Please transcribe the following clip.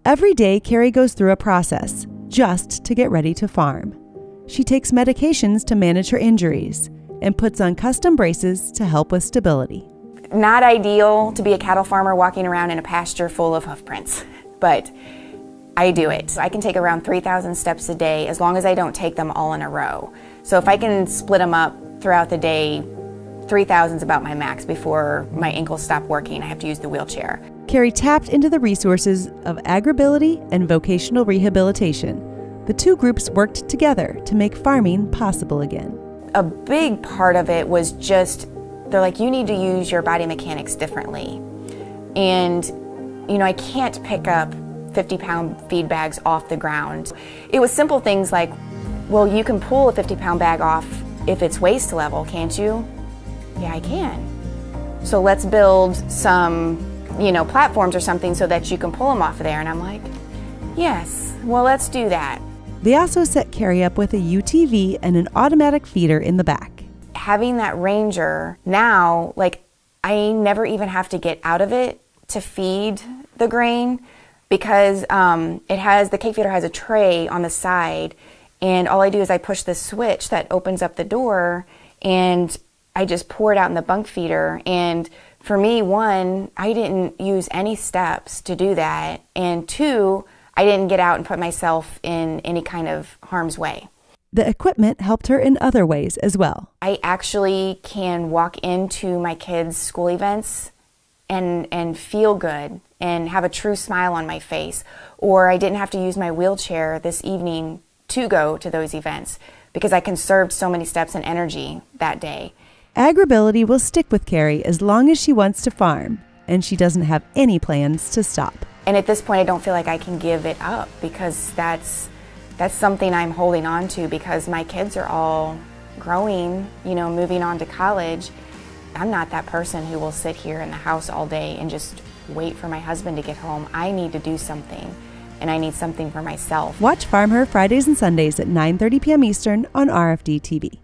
Every day, Carey goes through a process just to get ready to farm. She takes medications to manage her injuries and puts on custom braces to help with stability. Not ideal to be a cattle farmer walking around in a pasture full of hoof prints, but I do it. I can take around 3,000 steps a day as long as I don't take them all in a row. So if I can split them up throughout the day, 3,000 is about my max before my ankles stop working. I have to use the wheelchair. Carey tapped into the resources of AgrAbility and vocational rehabilitation. The two groups worked together to make farming possible again. A big part of it was just, they're like, you need to use your body mechanics differently. And, I can't pick up 50-pound feed bags off the ground. It was simple things like, well, you can pull a 50-pound bag off if it's waist level, can't you? Yeah, I can. So let's build some, platforms or something so that you can pull them off of there. And I'm like, yes, well, let's do that. They also set Carey up with a UTV and an automatic feeder in the back. Having that Ranger now, I never even have to get out of it to feed the grain because the cake feeder has a tray on the side, and all I do is I push the switch that opens up the door and I just pour it out in the bunk feeder. And for me, one, I didn't use any steps to do that, and two, I didn't get out and put myself in any kind of harm's way. The equipment helped her in other ways as well. I actually can walk into my kids' school events and feel good and have a true smile on my face. Or I didn't have to use my wheelchair this evening to go to those events because I conserved so many steps and energy that day. AgrAbility will stick with Carey as long as she wants to farm, and she doesn't have any plans to stop. And at this point, I don't feel like I can give it up because that's something I'm holding on to because my kids are all growing, moving on to college. I'm not that person who will sit here in the house all day and just wait for my husband to get home. I need to do something, and I need something for myself. Watch FarmHer Fridays and Sundays at 9:30 p.m. Eastern on RFD-TV.